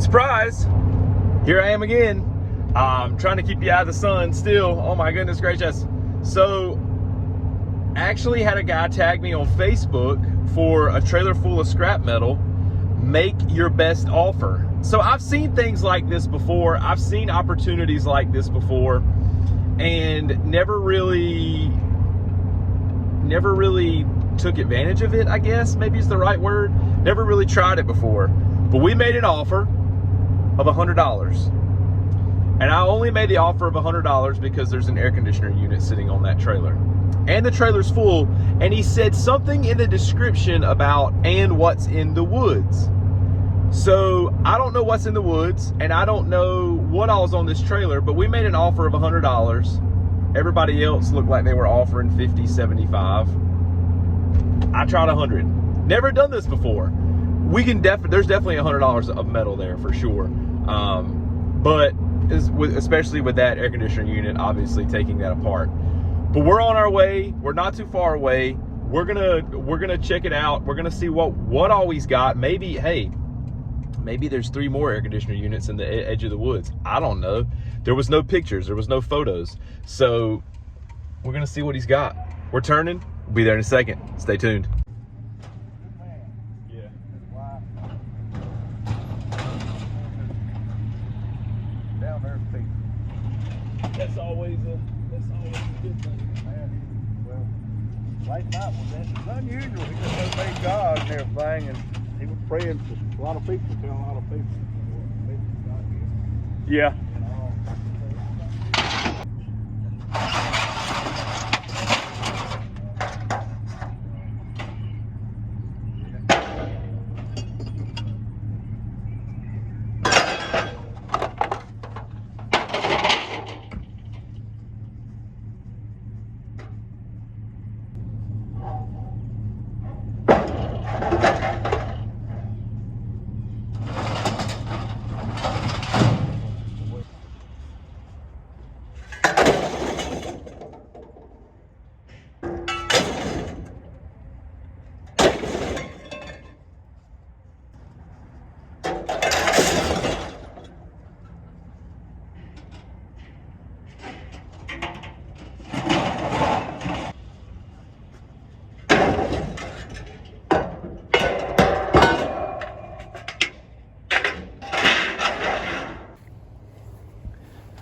Surprise! Here I am again. Trying to keep you out of the sun still. Oh my goodness gracious. So, actually had a guy tag me on Facebook for a trailer full of scrap metal. Make your best offer. So I've seen things like this before. I've seen opportunities like this before, and never really took advantage of it, I guess maybe is the right word. Never really tried it before. But we made an offer of $100. And I only made the offer of $100 because there's an air conditioner unit sitting on that trailer. And the trailer's full, and he said something in the description about "and what's in the woods." So I don't know what's in the woods, and I don't know what all's on this trailer, but we made an offer of $100. Everybody else looked like they were offering $50, $75. I tried $100. Never done this before. We can there's definitely $100 of metal there for sure. But especially with that air conditioner unit, obviously taking that apart. But we're on our way. We're not too far away. We're gonna check it out. We're gonna see what all he's got. Maybe, hey, maybe there's 3 more air conditioner units in the edge of the woods. I don't know. There was no pictures. There was no photos. So we're gonna see what he's got. We're turning. We'll be there in a second. Stay tuned. Yeah. Down there, people. That's always a good thing. Well, last night was unusual. He just obeyed God and everything, and he was praying for a lot of people, telling a lot of people. Yeah.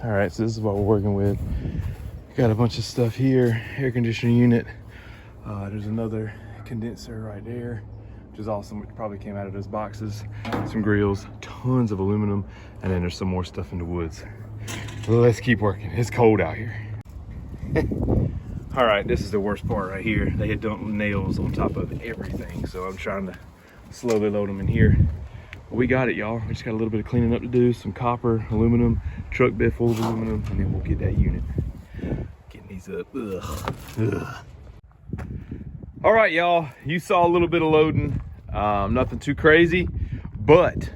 All right, so this is what we're working with. Got a bunch of stuff here, air conditioning unit. There's another condenser right there, which is awesome, which probably came out of those boxes. Some grills, tons of aluminum, and then there's some more stuff in the woods. Let's keep working. It's cold out here. All right, this is the worst part right here. They had dumped nails on top of everything, so I'm trying to slowly load them in here. We got it, y'all. We just got a little bit of cleaning up to do. Some copper, aluminum, truck bed full of aluminum, and then we'll get that unit. Getting these up. Ugh. Ugh. All right, y'all. You saw a little bit of loading. Nothing too crazy, but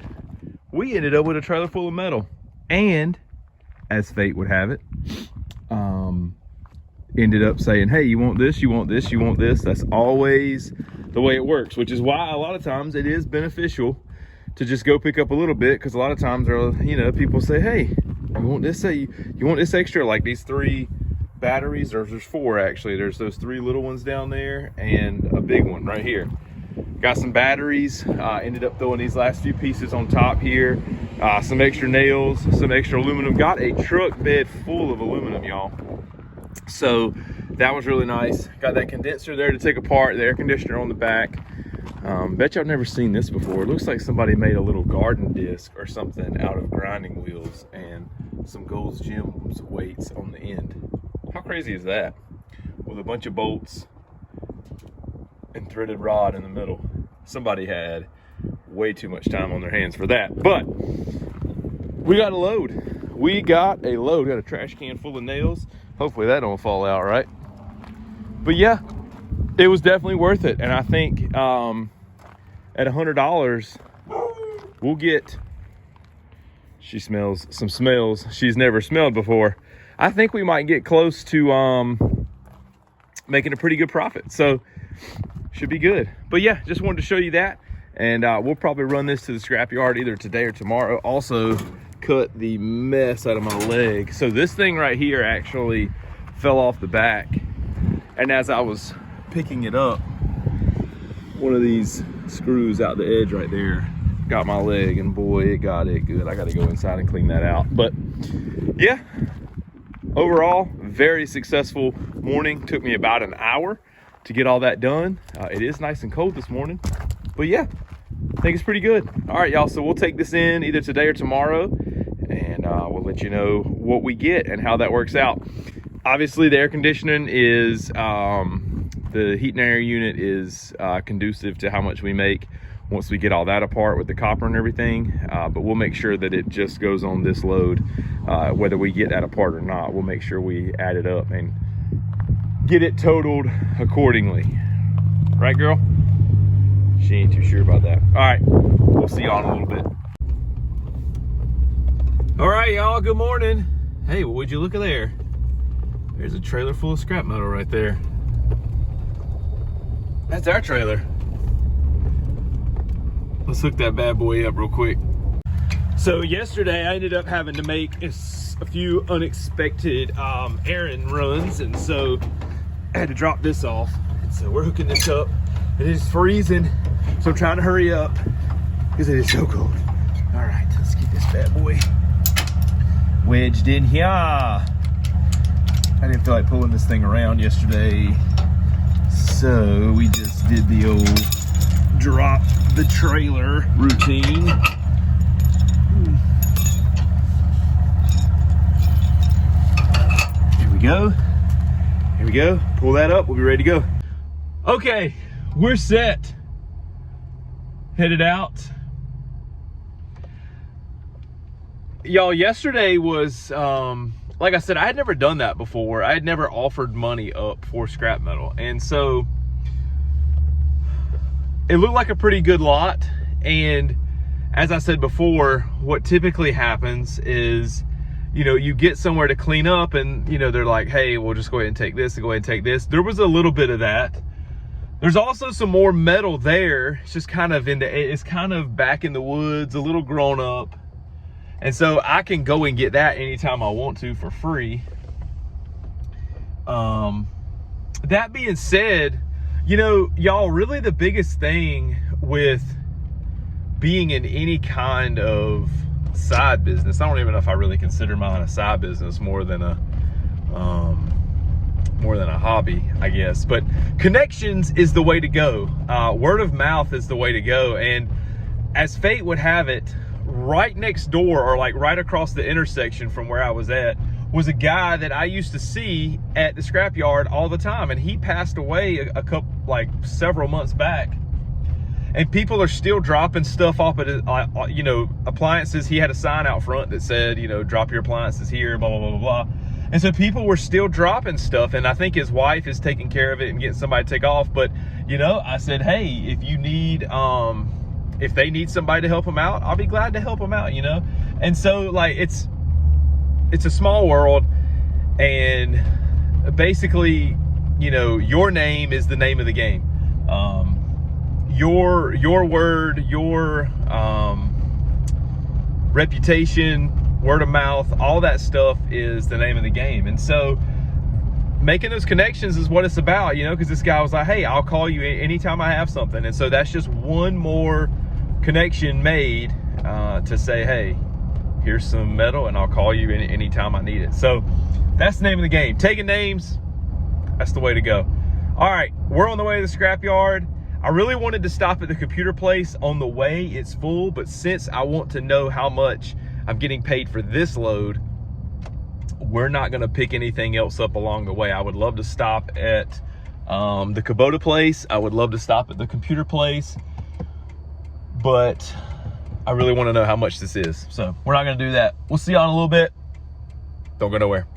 we ended up with a trailer full of metal. And, as fate would have it, ended up saying, hey, you want this, you want this, you want this. That's always the way it works, which is why a lot of times it is beneficial to just go pick up a little bit, because a lot of times people say, hey, you want this, you want this extra, like these 3 batteries, or there's 4 actually. There's those 3 little ones down there and a big one right here. Got some batteries. Ended up throwing these last few pieces on top here. Some extra nails, some extra aluminum. Got a truck bed full of aluminum, y'all. So that was really nice. Got that condenser there to take apart, the air conditioner on the back. Bet y'all never seen this before. It looks like somebody made a little garden disc or something out of grinding wheels and some Gold's Gym weights on the end. How crazy is that? With a bunch of bolts and threaded rod in the middle. Somebody had way too much time on their hands for that. But we got a load. We got a load. Got a trash can full of nails. Hopefully that don't fall out, right? But yeah, it was definitely worth it. And I think at $100, we'll get, she smells some smells she's never smelled before. I think we might get close to making a pretty good profit. So should be good. But yeah, just wanted to show you that. And we'll probably run this to the scrapyard either today or tomorrow. Also cut the mess out of my leg. So this thing right here actually fell off the back. And as I was picking it up, one of these screws out the edge right there got my leg, and boy, it got it good. I got to go inside and clean that out. But yeah, overall, very successful morning. Took me about an hour to get all that done. It is nice and cold this morning, but yeah, I think it's pretty good. All right, y'all, so we'll take this in either today or tomorrow, and we'll let you know what we get and how that works out. Obviously, the air conditioning is, the heat and air unit is conducive to how much we make once we get all that apart with the copper and everything. But we'll make sure that it just goes on this load, whether we get that apart or not. We'll make sure we add it up and get it totaled accordingly. Right, girl? She ain't too sure about that. All right, we'll see y'all in a little bit. All right, y'all, good morning. Hey, well, would you look at there? There's a trailer full of scrap metal right there. That's our trailer. Let's hook that bad boy up real quick. So yesterday I ended up having to make a few unexpected errand runs, and so I had to drop this off. And so we're hooking this up, and it is freezing, so I'm trying to hurry up because it is so cold. All right, let's get this bad boy wedged in here. I didn't feel like pulling this thing around yesterday, so we just did the old drop the trailer routine. Here we go. Here we go. Pull that up. We'll be ready to go. Okay, we're set. Headed out. Y'all, yesterday was, like I said, I had never done that before. I had never offered money up for scrap metal. And so it looked like a pretty good lot. And as I said before, what typically happens is, you know, you get somewhere to clean up and, you know, they're like, hey, we'll just go ahead and take this and go ahead and take this. There was a little bit of that. There's also some more metal there. It's just kind of it's kind of back in the woods, a little grown up. And so I can go and get that anytime I want to for free. That being said, you know, y'all, really the biggest thing with being in any kind of side business, I don't even know if I really consider mine a side business, more than a hobby, I guess. But connections is the way to go. Word of mouth is the way to go. And as fate would have it, right next door, or like right across the intersection from where I was at, was a guy that I used to see at the scrapyard all the time, and he passed away a couple, like several months back. And people are still dropping stuff off at, you know, appliances. He had a sign out front that said, you know, drop your appliances here, blah, blah, blah, blah, blah. And so people were still dropping stuff, and I think his wife is taking care of it and getting somebody to take off. But, you know, I said, hey, if you need, if they need somebody to help them out, I'll be glad to help them out, you know? And so, like, it's a small world, and basically, you know, your name is the name of the game. Your word, your reputation, word of mouth, all that stuff is the name of the game. And so making those connections is what it's about, you know, because this guy was like, hey, I'll call you anytime I have something. And so that's just one more connection made to say, hey, here's some metal and I'll call you anytime I need it. So that's the name of the game. Taking names, that's the way to go. All right, we're on the way to the scrapyard. I really wanted to stop at the computer place on the way. It's full, but since I want to know how much I'm getting paid for this load, we're not gonna pick anything else up along the way. I would love to stop at the Kubota place. I would love to stop at the computer place, but I really wanna know how much this is. So we're not gonna do that. We'll see y'all in a little bit. Don't go nowhere.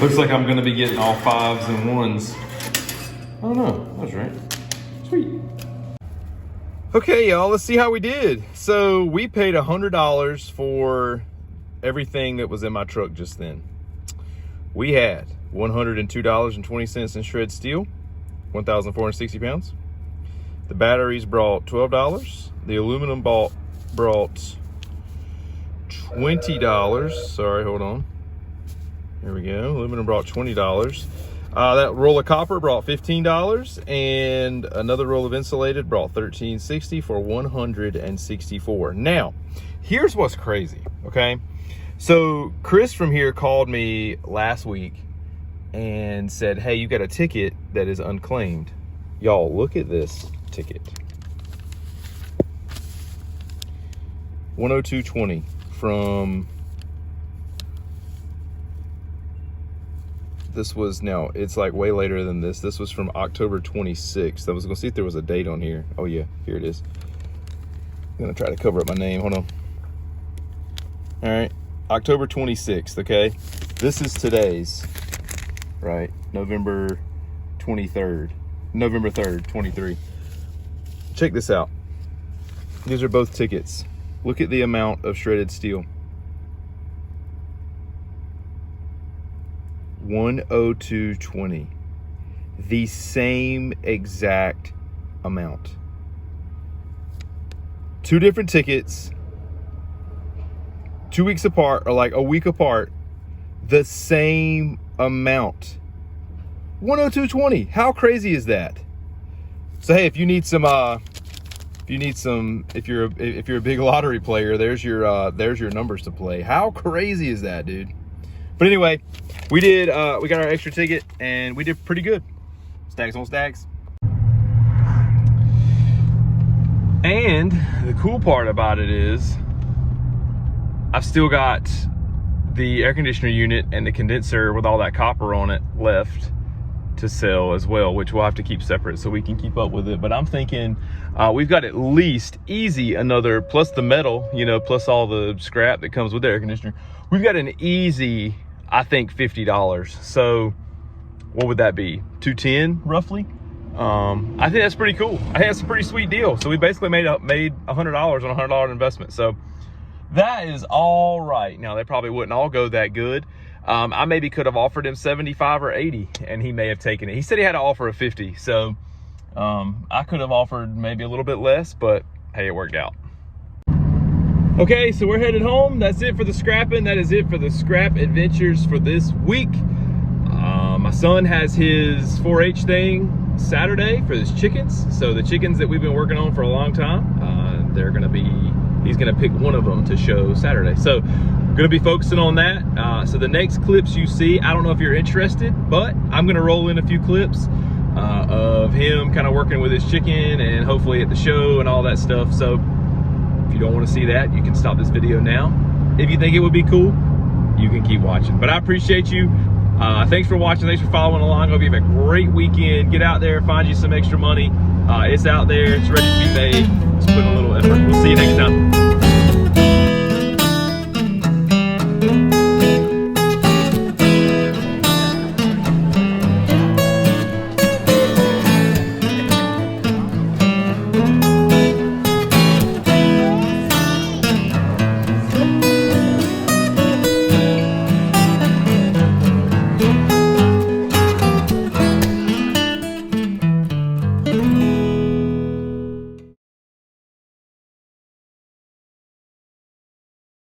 Looks like I'm gonna be getting all 5s and 1s. Oh no, that was right. Sweet. Okay, y'all, let's see how we did. So we paid $100 for everything that was in my truck just then. We had $102.20 in shred steel, 1,460 pounds. The batteries brought $12. The aluminum brought $20. Sorry, hold on. Here we go. Aluminum brought $20. That roll of copper brought $15, and another roll of insulated brought $13.60 for $164. Now, here's what's crazy, okay? So Chris from here called me last week and said, hey, you got a ticket that is unclaimed. Y'all, look at this ticket. 102.20 from... This was, now it's like way later than this. This was from October 26th. I was gonna see if there was a date on here. Oh yeah, here it is. I'm gonna try to cover up my name, hold on. All right, October 26th, okay? This is today's, right? November 3rd, 23. Check this out. These are both tickets. Look at the amount of shredded steel. 102.20, the same exact amount. 2 different tickets, 2 weeks apart, or like a week apart, the same amount. 102.20. How crazy is that? So hey, if you need some, if you're a big lottery player, there's your numbers to play. How crazy is that, dude? But anyway, we got our extra ticket and we did pretty good. Stacks on stacks. And the cool part about it is I've still got the air conditioner unit and the condenser with all that copper on it left to sell as well, which we'll have to keep separate so we can keep up with it. But I'm thinking we've got at least easy another, plus the metal, you know, plus all the scrap that comes with the air conditioner. We've got an easy, I think, $50. So what would that be? $210 roughly? I think that's pretty cool. I think that's a pretty sweet deal. So we basically made $100 on a $100 investment. So that is all right. Now they probably wouldn't all go that good. I maybe could have offered him 75 or 80 and he may have taken it. He said he had to offer a 50. So I could have offered maybe a little bit less, but hey, it worked out. Okay, so we're headed home. That's it for the scrapping. That is it for the scrap adventures for this week. My son has his 4-H thing Saturday for his chickens. So the chickens that we've been working on for a long time, he's gonna pick one of them to show Saturday. So gonna be focusing on that. So the next clips you see, I don't know if you're interested, but I'm gonna roll in a few clips of him kind of working with his chicken and hopefully at the show and all that stuff. So if you don't want to see that, you can stop this video now. If you think it would be cool, you can keep watching. But I appreciate you. Thanks for watching. Thanks for following along. Hope you have a great weekend. Get out there, find you some extra money. It's out there. It's ready to be made. Just put a little effort. We'll see you next time.